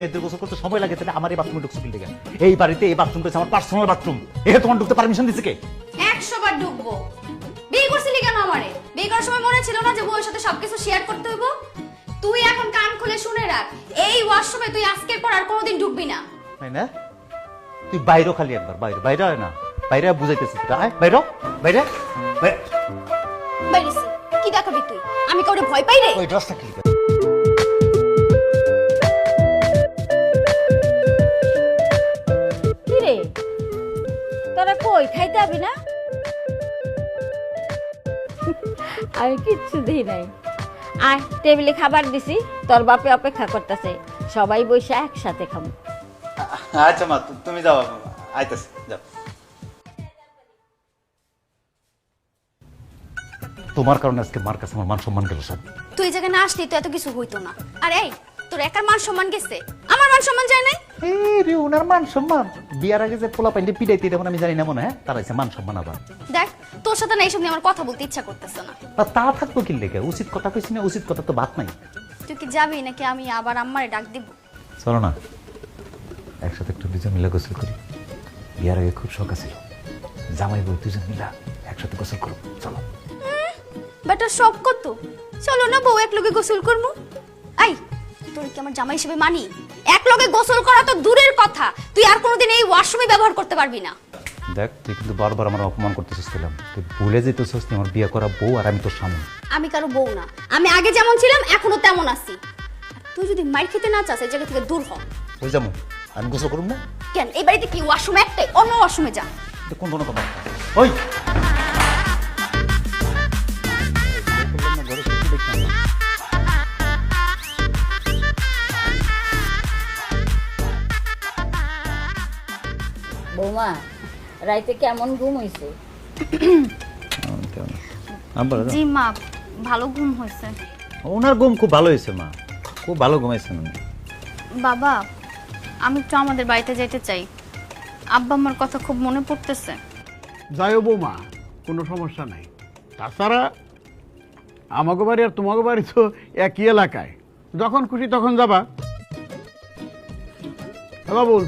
এদের গোসল করতে সময় লাগে, তাহলে আমার এই বাথরুমে ঢুকছো কি লেগে? এই বাড়িতে এই বাথরুমটা হচ্ছে আমার পার্সোনাল বাথরুম। তোমার ঢুকতে পারমিশন দিছে কে? 100 বার ঢুকবো। বিয়ে করছিলি কেন আমারে? বিয়ে করার সময় মনে ছিল না যে বউয়ের সাথে সবকিছু শেয়ার করতে হইব? তুই এখন কান খুলে শুনে রাখ, এই ওয়াশরুমে তুই আজকের পর আর কোনোদিন ঢুকবি না। তাই না? তুই বাইরেও খালি একবার, বাইরে বাইরে হয় না, বাইরে বুঝাইতেছিস বাইরে বাইরে বাইরেছি কি দেখাবি তুই? আমি কাউরে ভয় পাই রে? ওই ড্রেসটা কি? কি রে তোরা কই খাইতে যাবি না? আমি কিচ্ছু দিই নাই। আয় টেবিলে খাবার দিছি, তোর বাপে অপেক্ষা করতেছে, সবাই বসে একসাথে খাবো। আচ্ছা মা, তুমি যাও, আইতাছি, যাও। তোমার কারণে আজকে মার কাছে আমার মান সম্মান গেল সব। তুই এই জায়গায় না আসলি তো এত কিছু হইতো না। আর এই তোর একার মান সম্মান গেছে, আমার মান সম্মান যায় নাই? রে ওনার মান সম্মান বিয়ার আগে যে পোলা পাইলে পিটাইতে দেবো আমি জানি না মনে হয়, তার আছে মান সম্মান আবার। দেখ তোর সাথে না এইসব নিয়ে আমার কথা বলতে ইচ্ছা করতেছে না। তা থাকবো কি লেগে? উচিত কথা কইছি না, উচিত কথা তো বাদ নাই। তুই কি যাবি নাকি আমি আবার আম্মারে ডাক দিব? চলো না একসাথে একটু দুজন মিলে গোসল করি। বিয়ার আগে খুব শখ আছে জামাই বউ দুজন মিলা একসাথে গোসল করবো, চলো। বেটা সব কত, চলো না বউ এক লগে গোসল করবো। আই তোর কি আমার জামাই হিসেবে মানি? এক লগে গোসল করা তো দূরের কথা, তুই আর কোনোদিন এই ওয়াশরুমে ব্যবহার করতে পারবি না। দেখ তুই কিন্তু বারবার আমার অপমান করতেছিস, তুই ভুলে যেতেছিস আমার বিয়ে করা বউ আর আমি তোর সামনে। আমি কারো বউ না, আমি আগে যেমন ছিলাম এখনো তেমন আছি। আর তুই যদি মাইর খেতে না চাস এই জায়গা থেকে দূর হ। ওই যাবো আমি গোসল করবো না? কেন এই বাড়িতে কি ওয়াশরুম একটাই? অন্য ওয়াশরুমে যা। কোন কোনো কথা ওই বৌমা রাইতে কেমন ঘুম হইছে? জি মা, ভালো ঘুম হয়েছে। ওনার ঘুম খুব ভালো হয়েছে মা, খুব ভালো ঘুমাইছেন উনি। বাবা আমি একটু আমাদের বাড়িতে যেতে চাই, আব্বা আমার কথা খুব মনে পড়তেছে। যাইও বৌমা, কোনো সমস্যা নাই। তাছাড়া আমাকে বাড়ি আর তোমাকে বাড়ি তো একই এলাকায়, যখন খুশি তখন যাবা। বাবুল